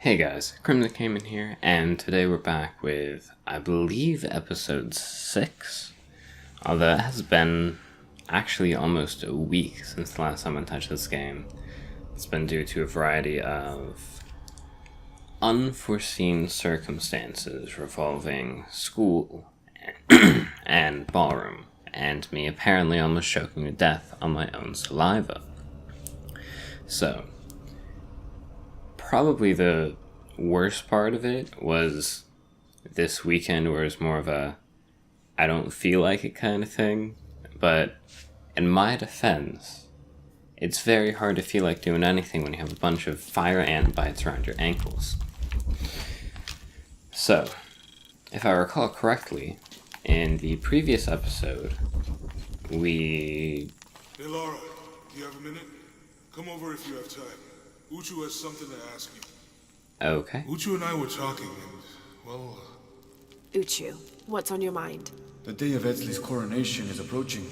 Hey guys, Caiman here, and today we're back with, I believe, episode 6. Although it has been actually almost a week since the last time I touched this game. It's been due to a variety of unforeseen circumstances revolving school and ballroom, and me apparently almost choking to death on my own saliva. So, probably the worst part of it was this weekend, where it's more of a I don't feel like it kind of thing. But in my defense, it's very hard to feel like doing anything when you have a bunch of fire ant bites around your ankles. So, if I recall correctly, in the previous episode, Hey Laura, do you have a minute? Come over if you have time. Uchu has something to ask you. Okay. Uchu and I were talking and, well... Uchu, what's on your mind? The day of Etzli's coronation is approaching.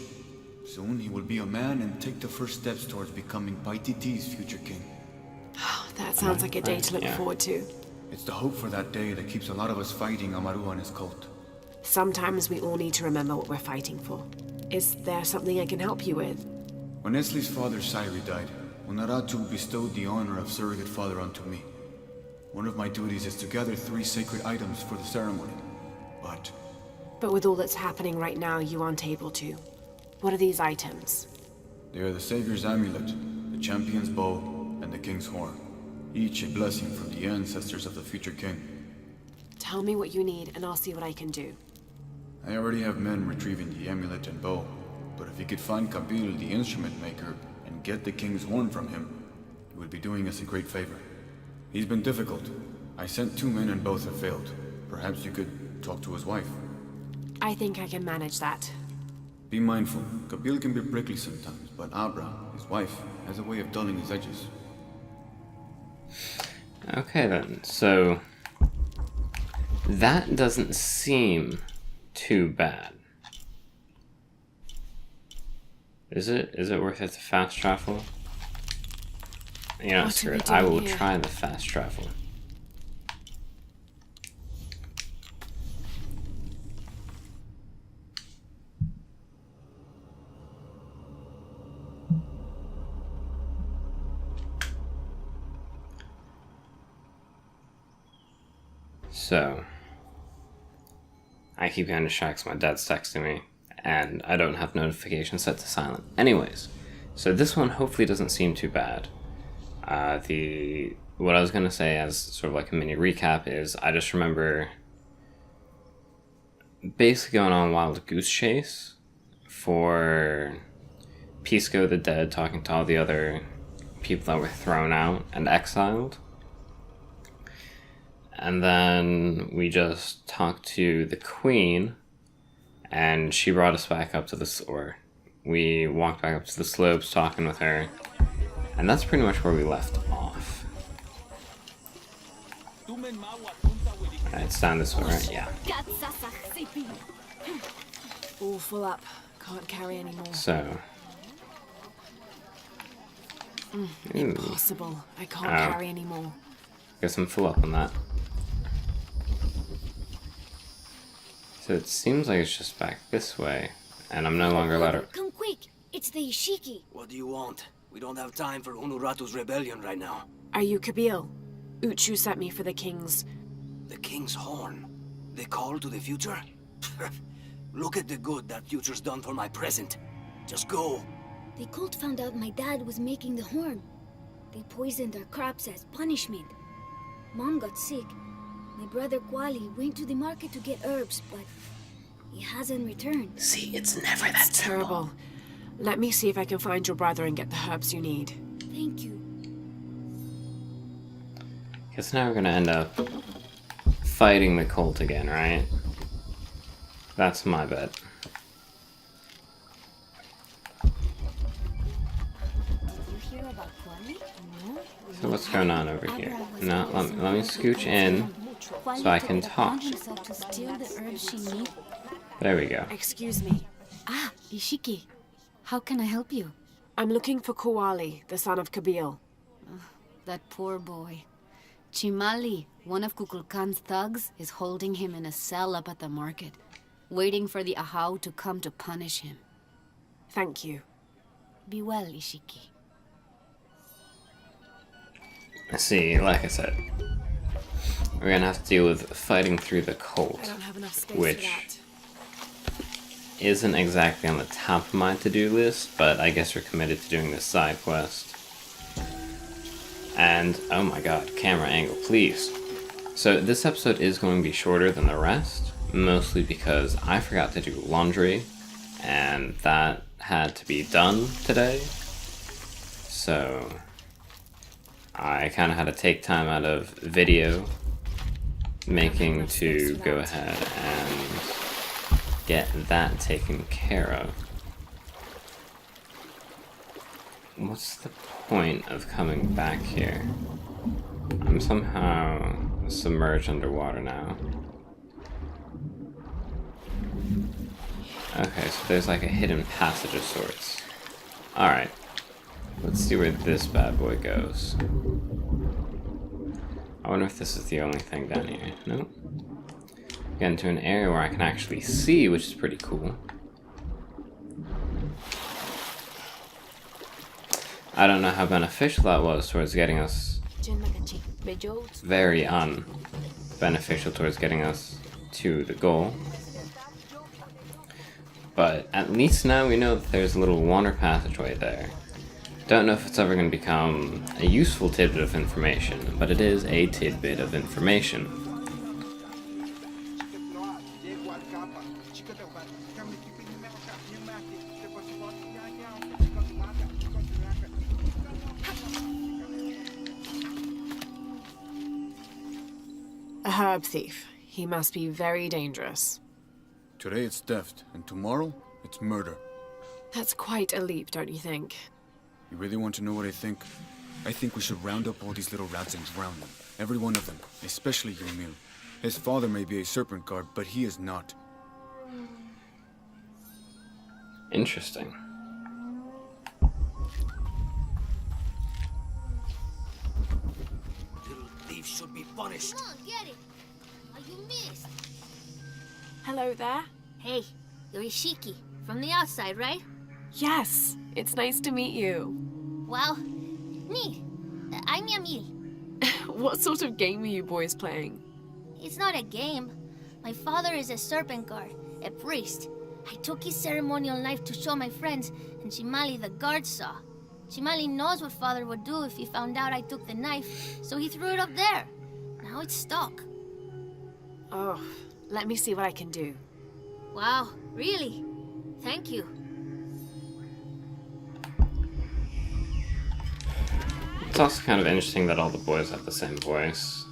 Soon he will be a man and take the first steps towards becoming Paititi's future king. Oh, that sounds like a day to look forward to. It's the hope for that day that keeps a lot of us fighting Amaru and his cult. Sometimes we all need to remember what we're fighting for. Is there something I can help you with? When Etzli's father Sairi died, Unaratu bestowed the honor of surrogate father onto me. One of my duties is to gather 3 sacred items for the ceremony. But with all that's happening right now, you aren't able to. What are these items? They are the Savior's amulet, the champion's bow, and the king's horn. Each a blessing from the ancestors of the future king. Tell me what you need, and I'll see what I can do. I already have men retrieving the amulet and bow, but if you could find Kabil, the instrument maker, and get the king's horn from him, you would be doing us a great favor. He's been difficult. I sent 2 men and both have failed. Perhaps you could talk to his wife. I think I can manage that. Be mindful. Kabil can be prickly sometimes, but Abra, his wife, has a way of dulling his edges. Okay then, so that doesn't seem too bad. Is it? Is it worth it to fast travel? You know, screw it. I will try the fast travel. So, I keep getting distracted because my dad's texting me, and I don't have notifications set to silent. Anyways, so this one hopefully doesn't seem too bad. What I was going to say as sort of like a mini recap is, I just remember basically going on a wild goose chase for Pisco the Dead, talking to all the other people that were thrown out and exiled. And then we just talked to the queen, and she brought us back up to we walked back up to the slopes talking with her, and that's pretty much where we left off. Alright, it's down this way, right? Yeah. All full up. Can't carry anymore. So. Impossible. I can't carry anymore. Guess I'm full up on that. So it seems like it's just back this way, and I'm no longer allowed to... Come quick! It's the Ishiki! What do you want? We don't have time for Unuratu's rebellion right now. Are you Kabil? Uchu sent me for the king's... The king's horn? The call to the future? Look at the good that future's done for my present. Just go. The cult found out my dad was making the horn. They poisoned our crops as punishment. Mom got sick. My brother Kwali went to the market to get herbs, but he hasn't returned. See, it's never that simple. Terrible. Let me see if I can find your brother and get the herbs you need. Thank you. Guess now we're gonna end up fighting the cult again, right? That's my bet. So what's going on over here? No, let me scooch in so I can talk. There we go. Excuse me. Ah, Ishiki. How can I help you? I'm looking for Kuwali, the son of Kabil. That poor boy. Chimali, one of Kukulkan's thugs, is holding him in a cell up at the market, waiting for the Ahau to come to punish him. Thank you. Be well, Ishiki. See, like I said, we're gonna have to deal with fighting through the I cult, don't have enough space which for that. isn't exactly on the top of my to-do list, but I guess we're committed to doing this side quest. And, oh my god, camera angle, please. So this episode is going to be shorter than the rest, mostly because I forgot to do laundry, and that had to be done today. So I kind of had to take time out of video making to go ahead and get that taken care of. What's the point of coming back here? I'm somehow submerged underwater now. Okay, so there's like a hidden passage of sorts. Alright. Let's see where this bad boy goes. I wonder if this is the only thing down here. Nope. Get into an area where I can actually see, which is pretty cool. I don't know how beneficial that was towards getting us... Very unbeneficial towards getting us to the goal. But at least now we know that there's a little water passageway there. Don't know if it's ever going to become a useful tidbit of information, but it is a tidbit of information. A herb thief. He must be very dangerous. Today it's theft, and tomorrow it's murder. That's quite a leap, don't you think? You really want to know what I think? I think we should round up all these little rats and drown them. Every one of them, especially Ymil. His father may be a serpent guard, but he is not. Interesting. Little thieves should be punished. Come on, get it. Are you missed? Hello there. Hey, you're Ishiki. From the outside, right? Yes, it's nice to meet you. Well, neat. I'm Yamil. What sort of game are you boys playing? It's not a game. My father is a serpent guard, a priest. I took his ceremonial knife to show my friends, and Shimali the guard saw. Shimali knows what father would do if he found out I took the knife, so he threw it up there. Now it's stuck. Oh, let me see what I can do. Wow, really? Thank you. It's also kind of interesting that all the boys have the same voice.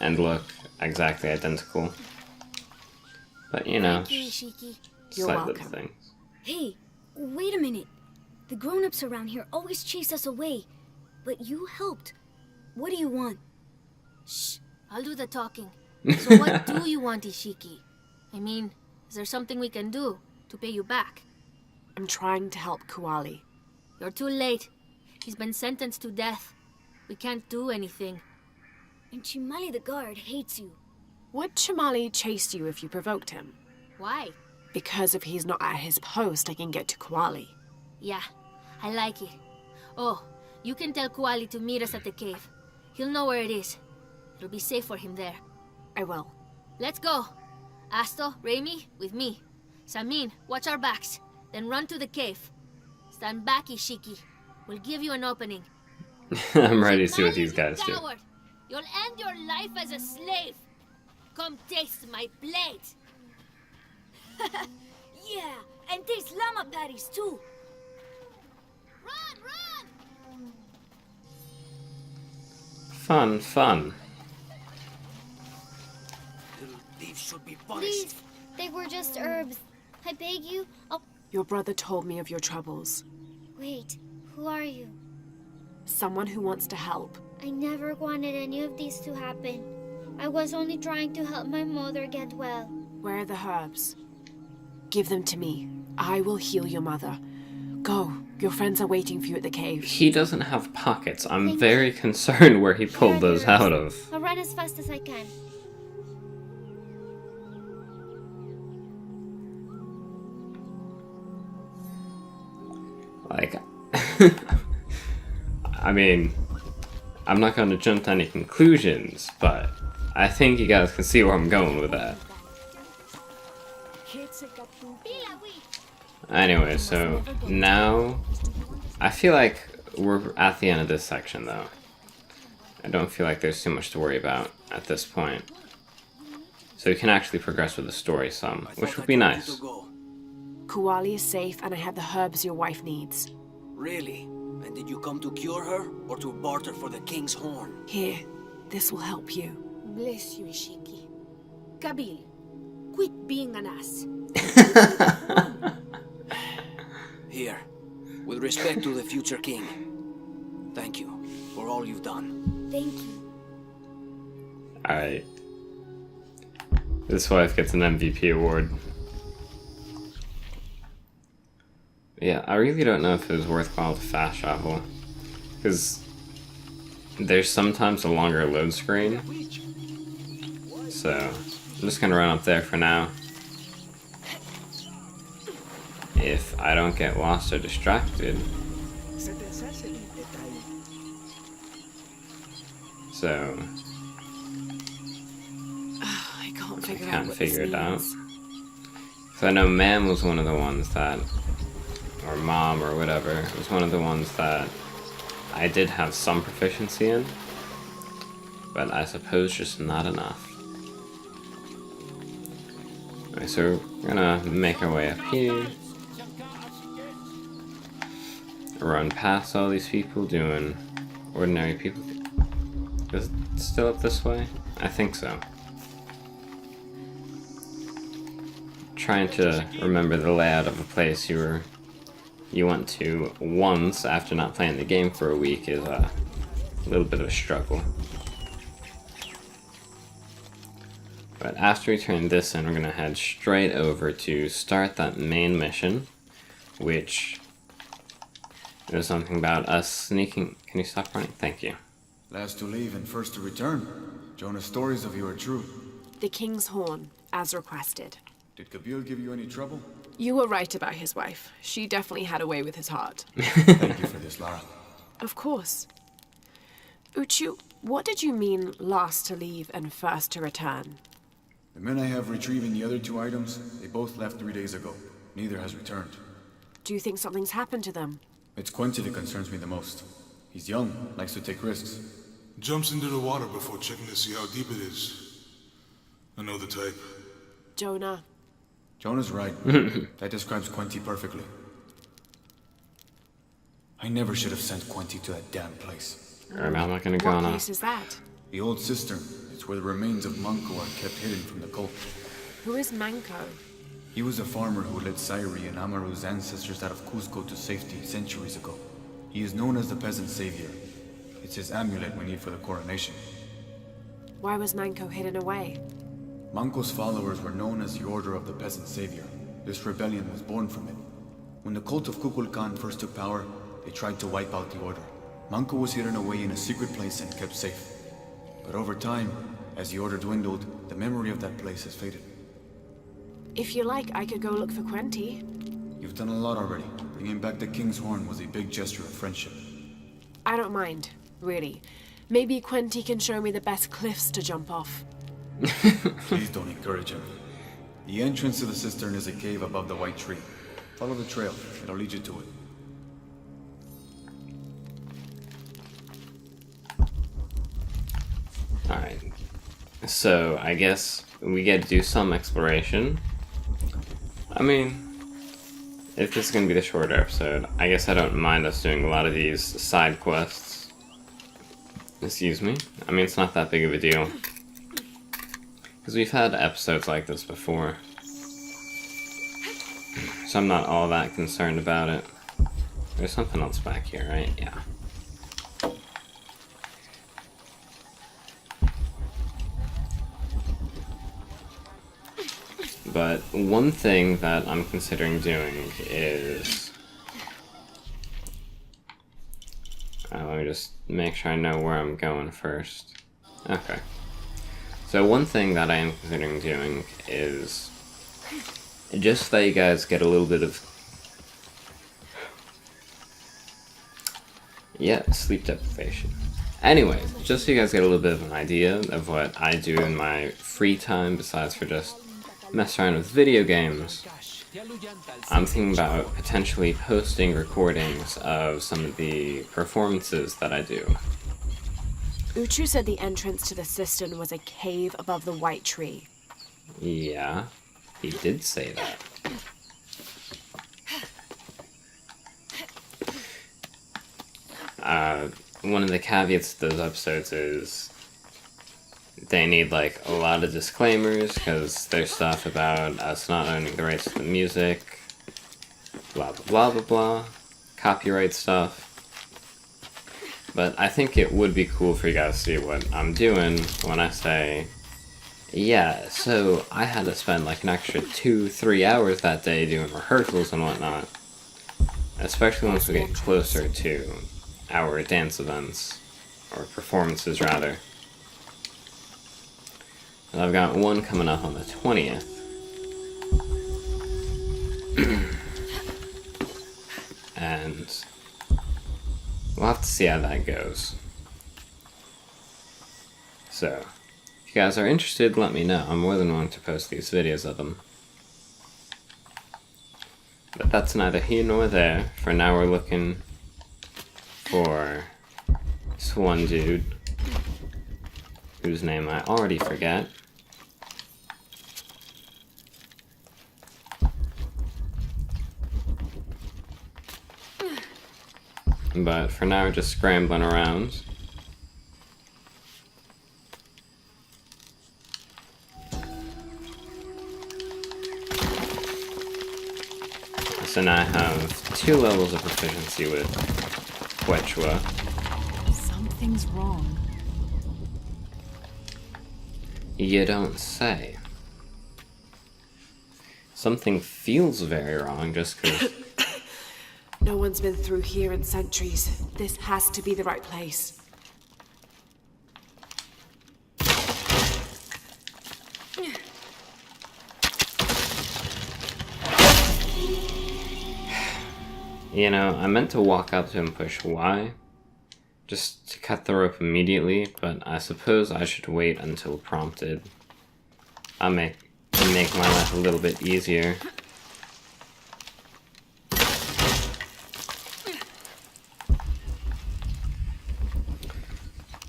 and look exactly identical. But you know, Thank you, Ishiki. You're slight little welcome. things. Hey, wait a minute. The grown-ups around here always chase us away, but you helped. What do you want? Shh, I'll do the talking. So what do you want, Ishiki? I mean, is there something we can do to pay you back? I'm trying to help Kuali. You're too late. He's been sentenced to death. We can't do anything. And Chimali the guard hates you. Would Chamali chase you if you provoked him? Why? Because if he's not at his post, I can get to Kuali. Yeah, I like it. Oh, you can tell Kuali to meet us at the cave. He'll know where it is. It'll be safe for him there. I will. Let's go. Asto, Raimi, with me. Samin, watch our backs. Then run to the cave. Stand back, Ishiki. We'll give you an opening. I'm ready to see what these Chimali, guys you do. coward. You'll end your life as a slave. Come taste my blade. Yeah, and taste llama patties too. Run, run! Fun, fun. Little thieves should be punished. Please, they were just herbs. I beg you. Oh, Your brother told me of your troubles. wait. Who are you? Someone who wants to help. I never wanted any of these to happen. I was only trying to help my mother get well. Where are the herbs? Give them to me. I will heal your mother. Go, Your friends are waiting for you at the cave. He doesn't have pockets. I'm very concerned where he pulled those out of. I'll run as fast as I can. Like, I mean, I'm not going to jump to any conclusions, but I think you guys can see where I'm going with that. Anyway, so now I feel like we're at the end of this section, though. I don't feel like there's too much to worry about at this point. So we can actually progress with the story some, which would be nice. Kuali is safe, and I have the herbs your wife needs. Really? And did you come to cure her, or to barter for the king's horn? Here, this will help you. Bless you, Ishiki. Kabil, quit being an ass. Here, with respect to the future king. Thank you for all you've done. Thank you. Alright. This wife gets an MVP award. Yeah, I really don't know if it was worthwhile to fast travel. Because there's sometimes a longer load screen. So, I'm just gonna run up there for now. If I don't get lost or distracted. So, I can't figure can't out what figure this it out. means. So I know Mam was one of the ones that, or Mom or whatever, was one of the ones that I did have some proficiency in, but I suppose just not enough. Alright, so we're gonna make our way up here. Run past all these people doing ordinary people. Is it still up this way? I think so. Trying to remember the layout of a place you went to once after not playing the game for a week is a little bit of a struggle. But after we turn this in, we're gonna head straight over to start that main mission, which is something about us sneaking. Can you stop running? Thank you. Last to leave and first to return. Jonah's stories of you are true. The King's Horn, as requested. Did Kabil give you any trouble? You were right about his wife. She definitely had a way with his heart. Thank you for this, Lara. Of course. Uchu, what did you mean last to leave and first to return? The men I have retrieving the other two items, they both left 3 days ago. Neither has returned. Do you think something's happened to them? It's Quincy that concerns me the most. He's young, likes to take risks. Jumps into the water before checking to see how deep it is. I know the type. Jonah. Jonah's right. That describes Quincy perfectly. I never should have sent Quincy to that damn place. I'm not gonna go What on. place is that? The old cistern. It's where the remains of Manco are kept hidden from the cult. Who is Manco? He was a farmer who led Sairi and Amaru's ancestors out of Cusco to safety centuries ago. He is known as the peasant savior. It's his amulet we need for the coronation. Why was Manco hidden away? Manco's followers were known as the Order of the Peasant Savior. This rebellion was born from it. When the cult of Kukulkan first took power, they tried to wipe out the Order. Manco was hidden away in a secret place and kept safe. But over time, as the Order dwindled, the memory of that place has faded. If you like, I could go look for Quenti. You've done a lot already. Bringing back the King's Horn was a big gesture of friendship. I don't mind, really. Maybe Quenti can show me the best cliffs to jump off. Please don't encourage him. The entrance to the cistern is a cave above the white tree. Follow the trail. It'll lead you to it. Alright. So, I guess we get to do some exploration. I mean, if this is going to be the shorter episode, I guess I don't mind us doing a lot of these side quests. Excuse me. I mean, it's not that big of a deal. Because we've had episodes like this before. So I'm not all that concerned about it. There's something else back here, right? Yeah. But one thing that I'm considering doing is make sure I know where I'm going first. Okay. So one thing that I am considering doing is, just so that you guys get a little bit of, yeah, sleep deprivation. Anyways, just so you guys get a little bit of an idea of what I do in my free time besides for just mess around with video games, I'm thinking about potentially posting recordings of some of the performances that I do. Uchu said the entrance to the cistern was a cave above the white tree. Yeah, he did say that. One of the caveats to those episodes is they need like a lot of disclaimers because there's stuff about us not owning the rights to the music, blah blah blah blah blah, copyright stuff. But I think it would be cool for you guys to see what I'm doing when I say, yeah, so I had to spend like an extra 2-3 hours that day doing rehearsals and whatnot. Especially once we get closer to our dance events, or performances rather. And I've got one coming up on the 20th. And we'll have to see how that goes. So, if you guys are interested, let me know. I'm more than willing to post these videos of them. But that's neither here nor there. For now we're looking for this one dude, whose name I already forget. But for now we're just scrambling around. So now I have 2 levels of proficiency with Quechua. Something's wrong. You don't say. Something feels very wrong just because... No one's been through here in centuries. This has to be the right place. You know, I meant to walk up to him and push Y, just to cut the rope immediately, but I suppose I should wait until prompted. I'll make my life a little bit easier.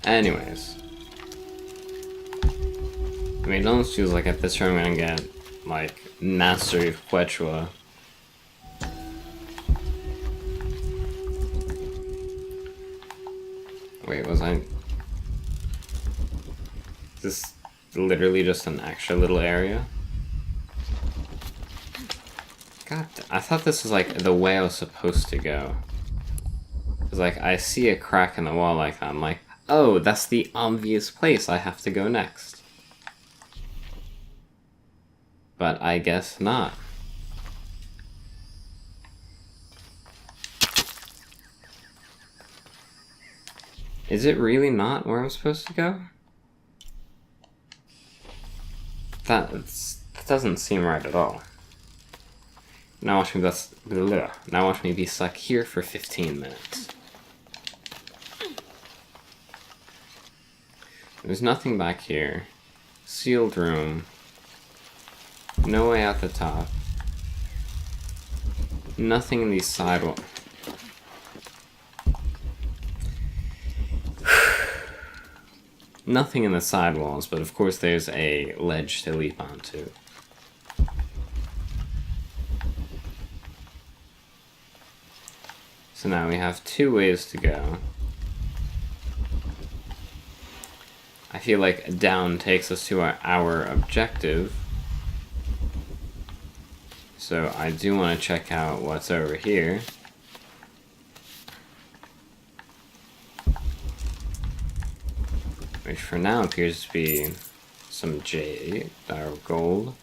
Anyways. I mean, it almost feels like at this room I'm gonna get, like, Mastery of Quechua. Wait, was I... Is this literally just an extra little area? God, I thought this was like the way I was supposed to go. Cause like, I see a crack in the wall like that, I'm like, oh, that's the obvious place I have to go next. But I guess not. Is it really not where I'm supposed to go? That doesn't seem right at all. Now watch me be stuck here for 15 minutes. There's nothing back here. Sealed room. No way out the top. Nothing in these sidewalks. Nothing in the sidewalls, but of course there's a ledge to leap onto. So now we have 2 ways to go. I feel like down takes us to our objective. So I do want to check out what's over here. Which for now appears to be some jade or gold.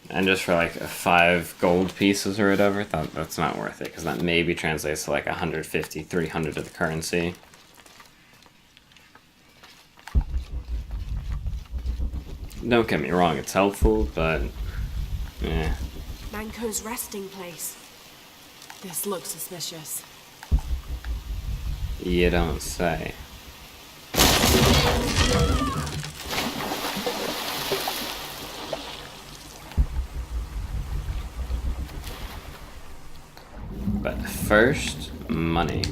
And just for like 5 gold pieces or whatever, that's not worth it, because that maybe translates to like 150, 300 of the currency. Don't get me wrong, it's helpful, but yeah. Manco's resting place. This looks suspicious. You don't say. But first, money.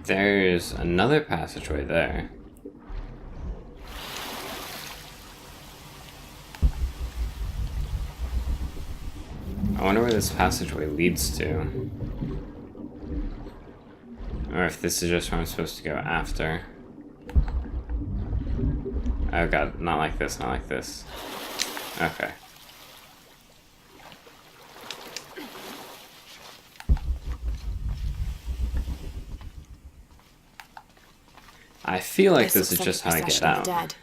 There's another passageway there. I wonder where this passageway leads to. Or if this is just where I'm supposed to go after. Oh god, not like this, not like this. Okay. I feel like this is just how I get out. Dead.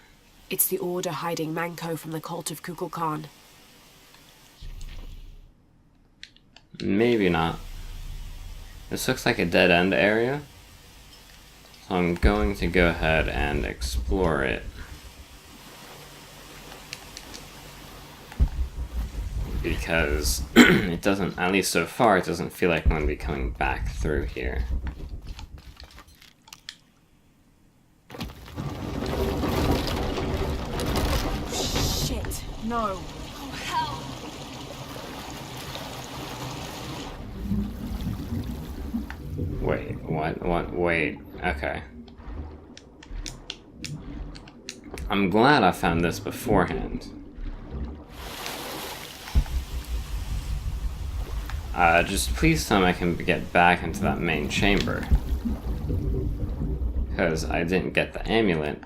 It's the Order hiding Manco from the cult of Kukulkan. Maybe not. This looks like a dead-end area. So I'm going to go ahead and explore it. Because it doesn't, at least so far, it doesn't feel like I'm going to be coming back through here. Shit, no. Oh, hell. Wait, what, wait, okay. I'm glad I found this beforehand. Just please tell me I can get back into that main chamber. Because I didn't get the amulet.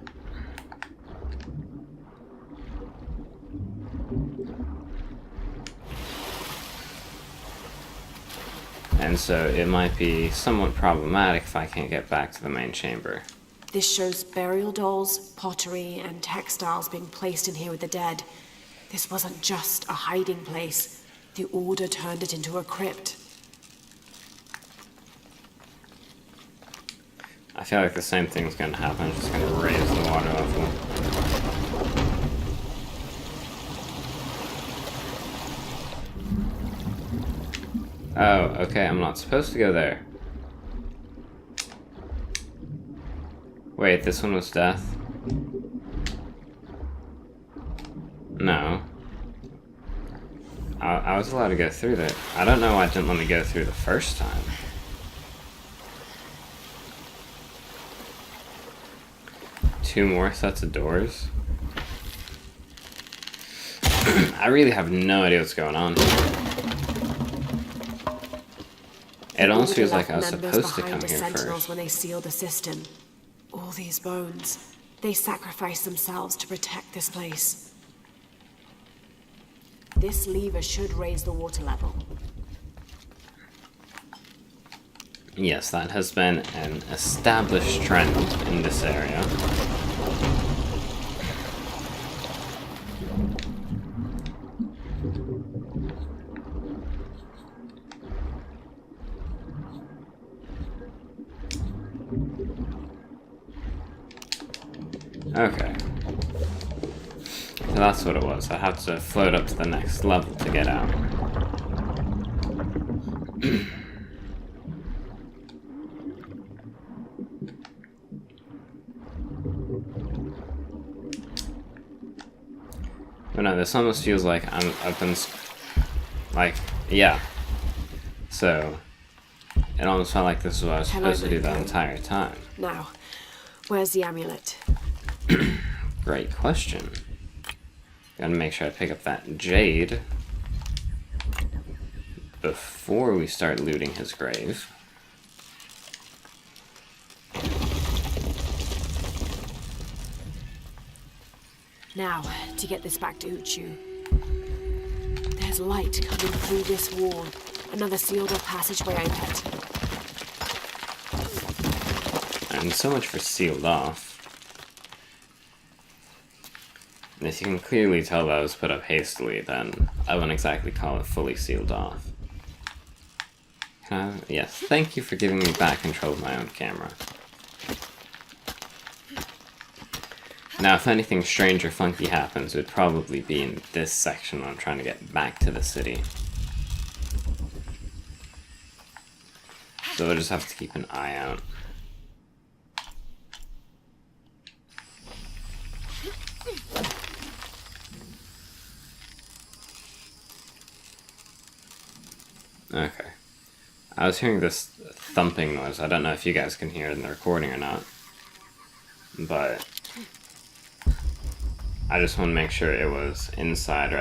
And so it might be somewhat problematic if I can't get back to the main chamber. This shows burial dolls, pottery, and textiles being placed in here with the dead. This wasn't just a hiding place. The Order turned it into a crypt. I feel like the same thing's gonna happen. I'm just gonna raise the water level. Oh, okay, I'm not supposed to go there. Wait, this one was death? No. I was allowed to go through that. I don't know why it didn't let me go through the first time. Two more sets of doors? I really have no idea what's going on here. It almost feels like I was supposed to come here first. When they sealed the cistern. All these bones. They sacrificed themselves to protect this place. This lever should raise the water level. Yes, that has been an established trend in this area. Okay. So that's what it was. I had to float up to the next level to get out. But no, this almost feels like I'm up in... Like, yeah. So, it almost felt like this is what I was supposed to do the entire time. Now, where's the amulet? Great question. Gotta make sure I pick up that jade before we start looting his grave. Now, to get this back to Uchu. There's light coming through this wall. Another sealed-off passageway, I bet. And so much for sealed off. And if you can clearly tell that was put up hastily, then I wouldn't exactly call it fully sealed off. Yes, thank you for giving me back control of my own camera. Now, if anything strange or funky happens, it would probably be in this section when I'm trying to get back to the city. So we'll just have to keep an eye out. Okay. I was hearing this thumping noise. I don't know if you guys can hear it in the recording or not. But I just want to make sure it was inside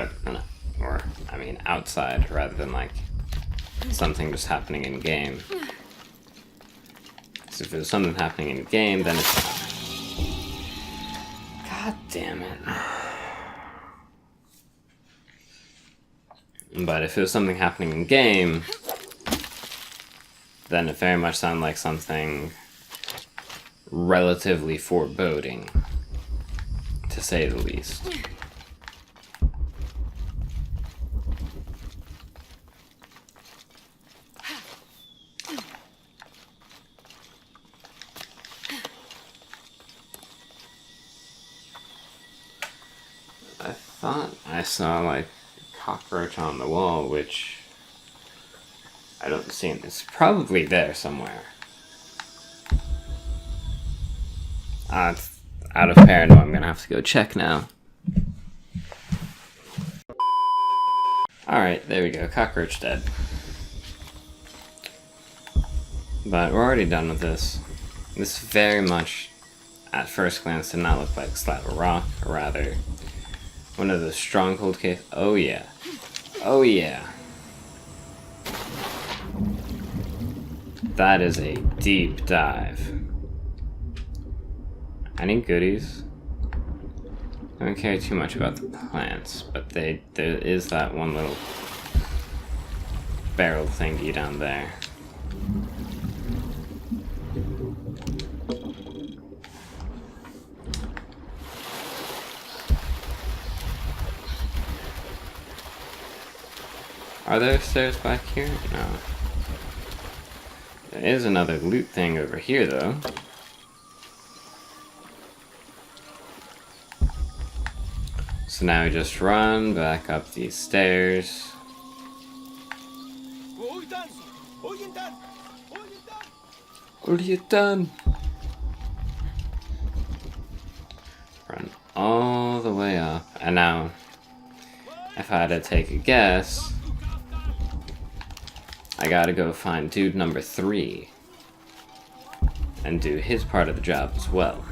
outside rather than like something just happening in game. So if there's something happening in game, then it's fine. God damn it. But if it was something happening in game, then it very much sounded like something relatively foreboding, to say the least. I thought I saw like a cockroach on the wall, which I don't see it. It's probably there somewhere. It's out of paranoia. I'm gonna have to go check now. Alright, there we go. Cockroach dead. But we're already done with this. This very much, at first glance, did not look like a slab of rock, or rather, one of those stronghold caves. Oh yeah. Oh yeah. That is a deep dive. Any goodies? I don't care too much about the plants, but there is that one little barrel thingy down there. Are there stairs back here? No. There is another loot thing over here, though. So now we just run back up these stairs. What are you done? Run all the way up. And now, if I had to take a guess, I gotta go find dude number 3 and do his part of the job as well.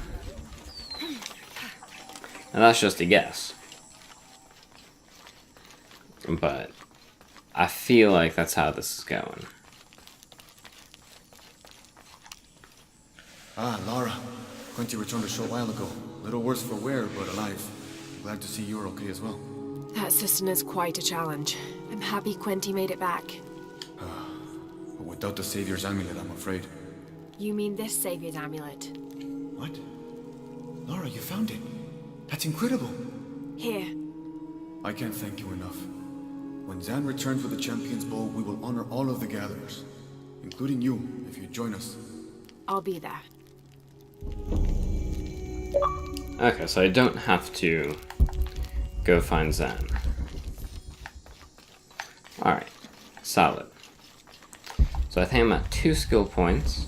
And that's just a guess. But I feel like that's how this is going. Ah, Lara. Quinty returned a short while ago. Little worse for wear, but alive. Glad to see you're okay as well. That system is quite a challenge. I'm happy Quinty made it back. But without the Savior's amulet, I'm afraid. You mean this Savior's amulet? What? Lara, you found it. That's incredible. Here. I can't thank you enough. When Zan returns with the Champion's Bow, we will honor all of the gatherers, including you, if you join us. I'll be there. Okay, so I don't have to go find Zan. Alright, solid. So I think I'm at 2 skill points.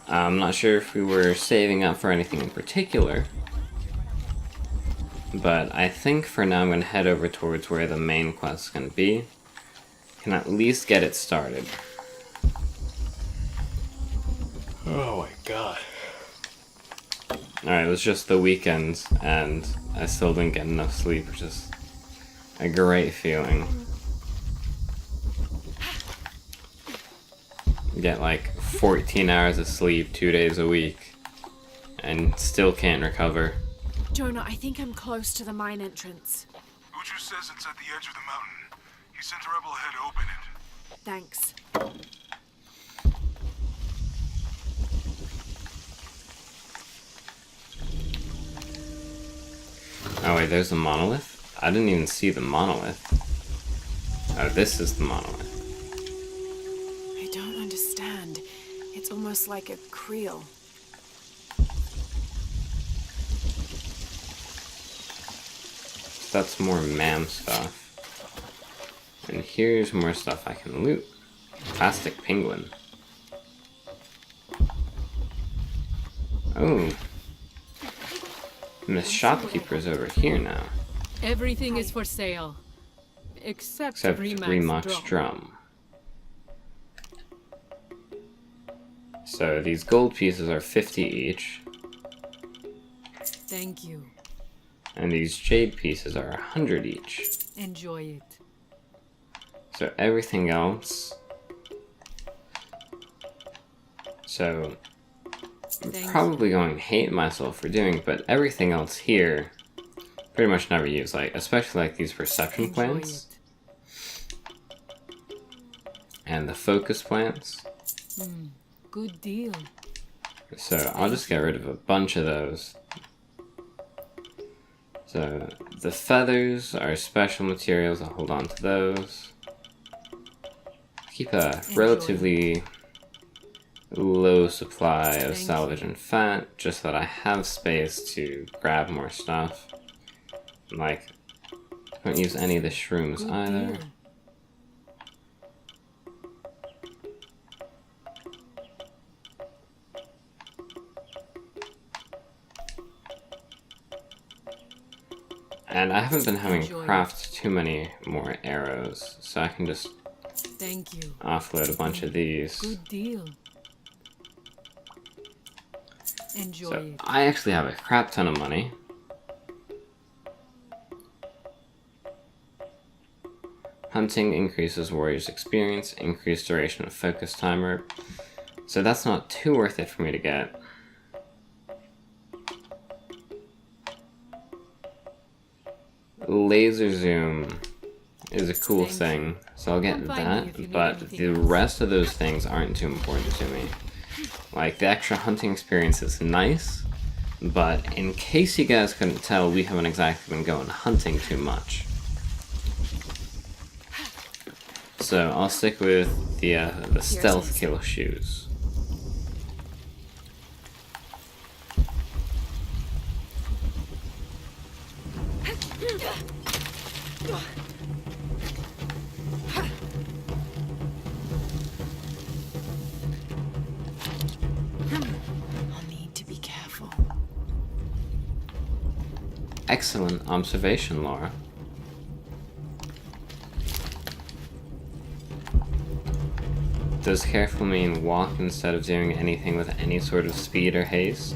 I'm not sure if we were saving up for anything in particular, but I think for now I'm going to head over towards where the main quest is going to be. Can at least get it started. Oh my god. Alright, it was just the weekend, and I still didn't get enough sleep, which is a great feeling. You get like 14 hours of sleep 2 days a week, and still can't recover. Jonah, I think I'm close to the mine entrance. Uchu says it's at the edge of the mountain. He sent a rebel ahead to open it. Thanks. Oh wait, there's a monolith? I didn't even see the monolith. Oh, this is the monolith. I don't understand. It's almost like a creel. That's more mam stuff. And here's more stuff I can loot. Plastic penguin. Oh. And the shopkeeper's over here now. Everything is for sale. Except Except Remox drum. So these gold pieces are 50 each. Thank you. And these jade pieces are 100 each. Enjoy it. So everything else... So... I'm probably going to hate myself for doing, but everything else here... pretty much never use, like, especially like these perception plants. And the focus plants. Good deal. So I'll just get rid of a bunch of those. So the feathers are special materials, I'll hold on to those. Keep a relatively low supply of salvage and fat, just so that I have space to grab more stuff. Like, don't use any of the shrooms either. And I haven't been having craft too many more arrows, so I can just offload a bunch of these. Good deal. Enjoy So it. I actually have a crap ton of money. Hunting increases warrior's experience, increased duration of focus timer. So that's not too worth it for me to get. Laser zoom is a cool thing, so I'll get that, but the rest of those things aren't too important to me. Like, the extra hunting experience is nice, but in case you guys couldn't tell, we haven't exactly been going hunting too much. So I'll stick with the stealth kill shoes. I'll need to be careful. Excellent observation, Laura. Does careful mean walk instead of doing anything with any sort of speed or haste?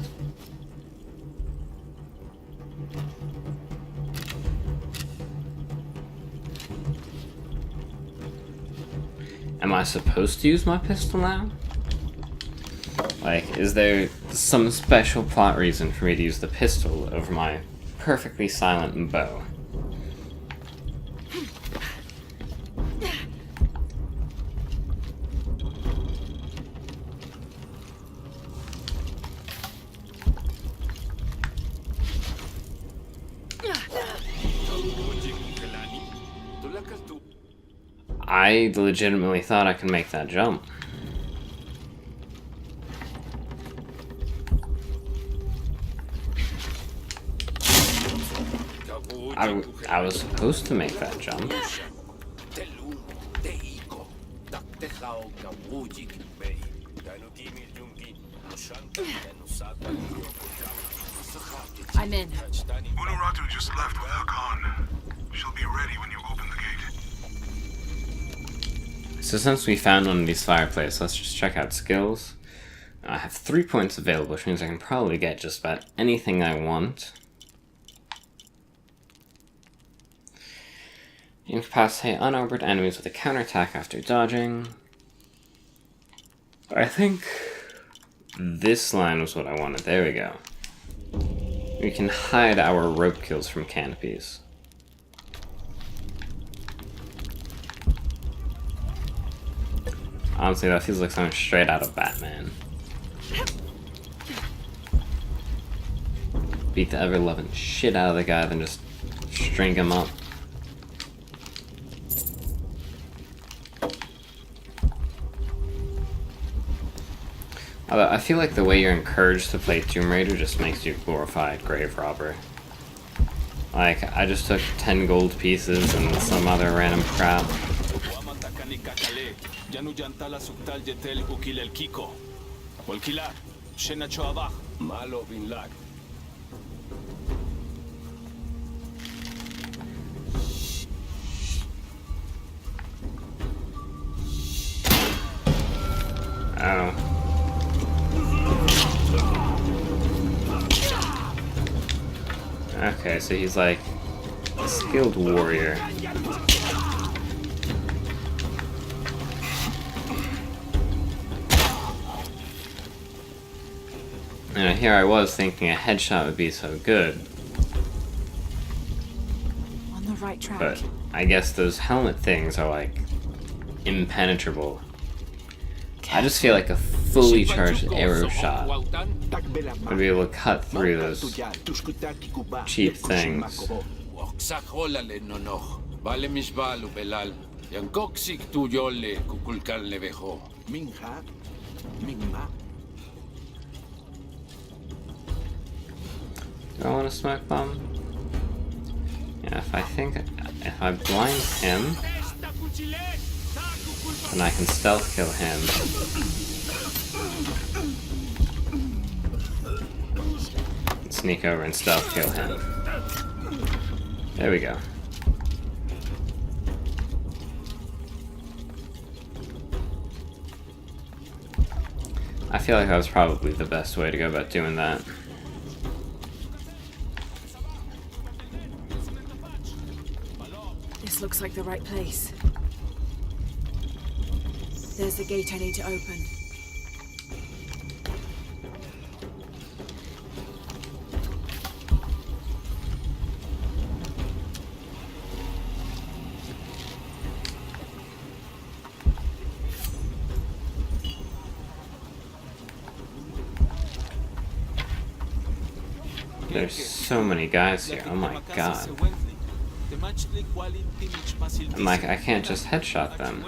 Am I supposed to use my pistol now? Like, is there some special plot reason for me to use the pistol over my perfectly silent bow? I legitimately thought I could make that jump. I was supposed to make that jump. I'm in. Unuratu just left with Hakan. She'll be ready when you open the gate. So since we found one of these fireplaces, let's just check out skills. I have 3 points available, which means I can probably get just about anything I want. Incapacitate unarmored enemies with a counterattack after dodging. I think this line was what I wanted. There we go. We can hide our rope kills from canopies. Honestly, that feels like something straight out of Batman. beat the ever-loving shit out of the guy than just string him up. Although, I feel like the way you're encouraged to play Tomb Raider just makes you a glorified grave robber. Like, I just took 10 gold pieces and some other random crap. Oh. Okay, so he's like a skilled warrior. And here I was thinking a headshot would be so good. On the right track. But I guess those helmet things are like impenetrable. I just feel like a fully charged arrow shot would be able to cut through those cheap things. Do I want to smoke bomb? Yeah, if I blind him, then I can stealth kill him. And sneak over and stealth kill him. There we go. I feel like that was probably the best way to go about doing that. This looks like the right place. There's the gate I need to open. There's so many guys here, oh my god. I'm like, I can't just headshot them.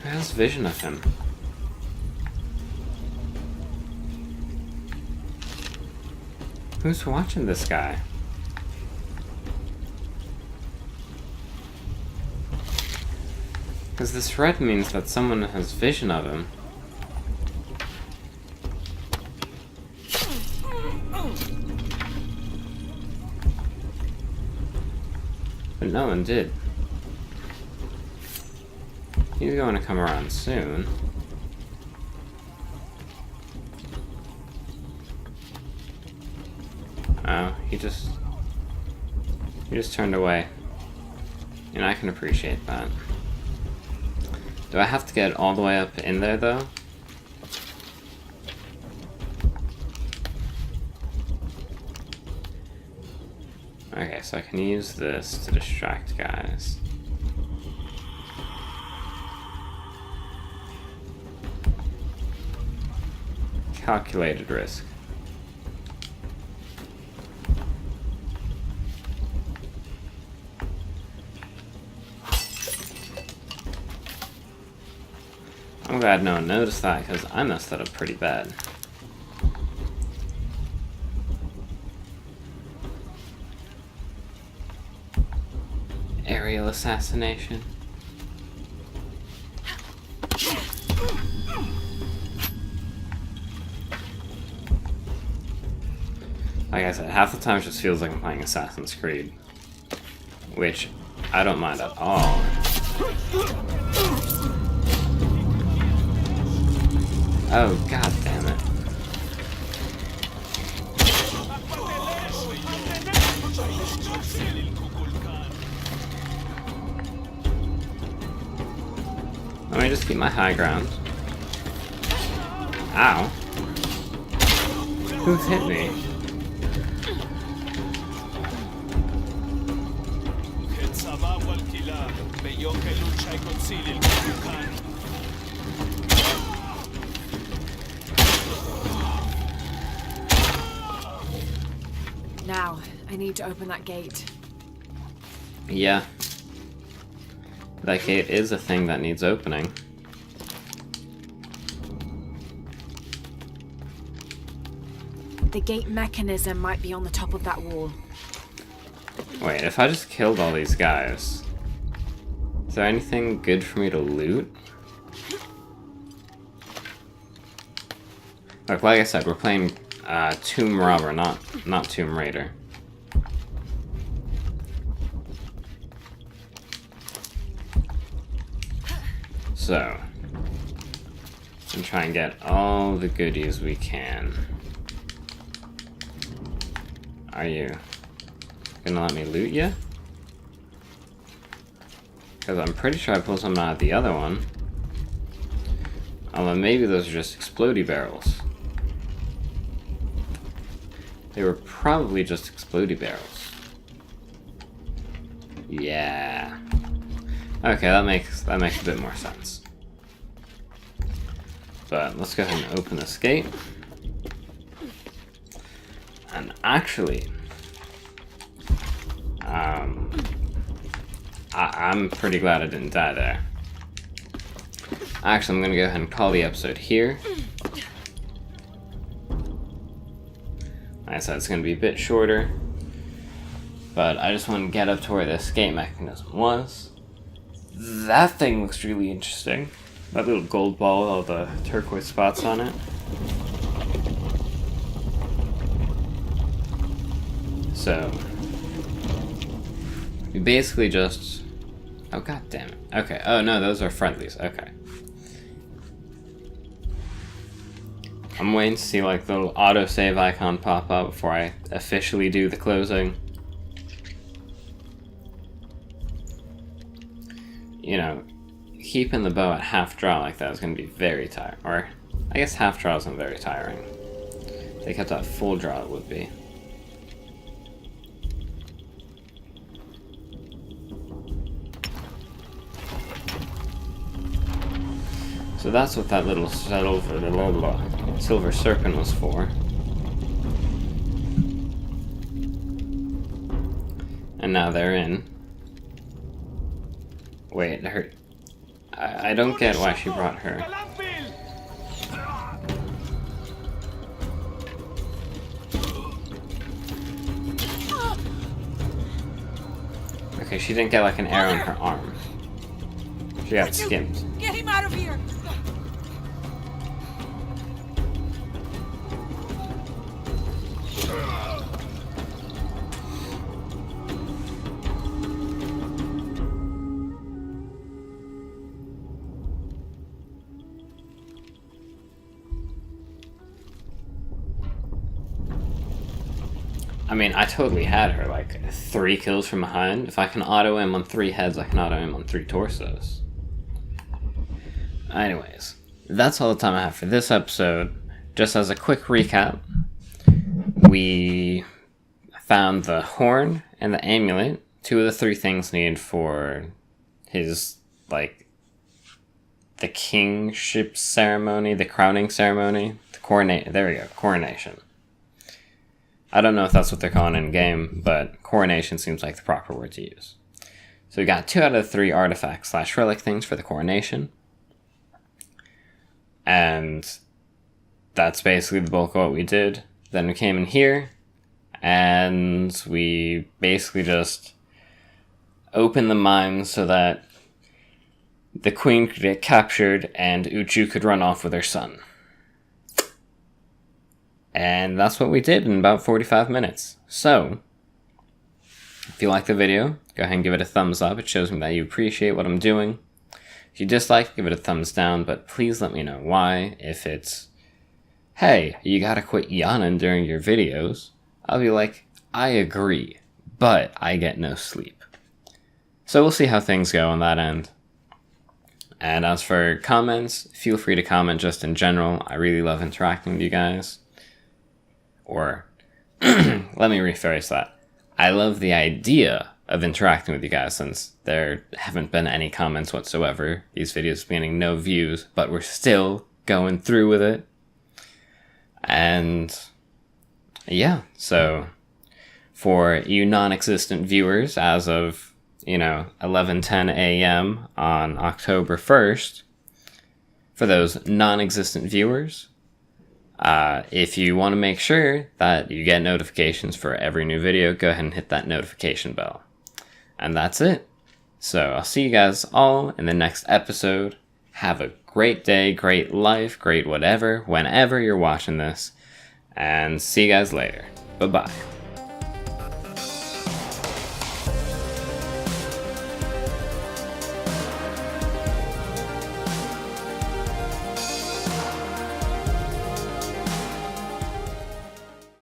Who has vision of him? Who's watching this guy? Because this red means that someone has vision of him. But no one did. He's going to come around soon. Oh, he just turned away. And I can appreciate that. Do I have to get all the way up in there, though? Okay, so I can use this to distract guys. Calculated risk. I'm glad no one noticed that, because I messed that up pretty bad. Aerial assassination. Like I said, half the time it just feels like I'm playing Assassin's Creed. Which, I don't mind at all. Oh, god damn it. Let me just keep my high ground. Ow. Who's hit me? Now, I need to open that gate. Yeah. That gate is a thing that needs opening. The gate mechanism might be on the top of that wall. Wait, if I just killed all these guys, is there anything good for me to loot? Look, like I said, we're playing Tomb Robber, not Tomb Raider. So, and try and get all the goodies we can. Are you gonna let me loot you? Because I'm pretty sure I pulled something out of the other one. Although maybe those are just explodey barrels. They were probably just explodey barrels. Yeah. Okay, that makes a bit more sense. But let's go ahead and open this gate. And actually, I'm pretty glad I didn't die there. Actually, I'm gonna go ahead and call the episode here. Like I said, it's gonna be a bit shorter, but I just want to get up to where the escape mechanism was. That thing looks really interesting. That little gold ball with all the turquoise spots on it. So, we basically just... Oh, god damn it. Okay. Oh, no, those are friendlies. Okay. I'm waiting to see, like, the little autosave icon pop up before I officially do the closing. You know, keeping the bow at half draw like that is going to be very tiring. Or, I guess half draw isn't very tiring. If they kept that full draw, it would be. So that's what that little silver serpent was for. And now they're in. Wait, her... I don't get why she brought her. Okay, she didn't get like an arrow in her arm. She got skimmed. Get him out of here! I mean, I totally had her, like, 3 kills from behind. If I can auto-aim on 3 heads, I can auto-aim on 3 torsos. Anyways, that's all the time I have for this episode. Just as a quick recap, we found the horn and the amulet, 2 of the 3 things needed for his, like, the kingship ceremony, the crowning ceremony, there we go, coronation. I don't know if that's what they're calling in-game, but coronation seems like the proper word to use. So we got 2 out of the 3 artifact/relic things for the coronation. And that's basically the bulk of what we did. Then we came in here, and we basically just opened the mine so that the queen could get captured and Uchu could run off with her son. And that's what we did in about 45 minutes. So, if you like the video, go ahead and give it a thumbs up. It shows me that you appreciate what I'm doing. If you dislike, give it a thumbs down, but please let me know why. If it's, hey, you gotta quit yawning during your videos, I'll be like, I agree, but I get no sleep. So we'll see how things go on that end. And as for comments, feel free to comment just in general. I really love interacting with you guys. Or, let me rephrase that. I love the idea of interacting with you guys, since there haven't been any comments whatsoever. These videos meaning no views, but we're still going through with it. And yeah, so for you non-existent viewers, as of, 11:10 a.m. on October 1st, for those non-existent viewers, if you want to make sure that you get notifications for every new video, go ahead and hit that notification bell. And that's it. So I'll see you guys all in the next episode. Have a great day, great life, great whatever, whenever you're watching this. And see you guys later. Bye-bye.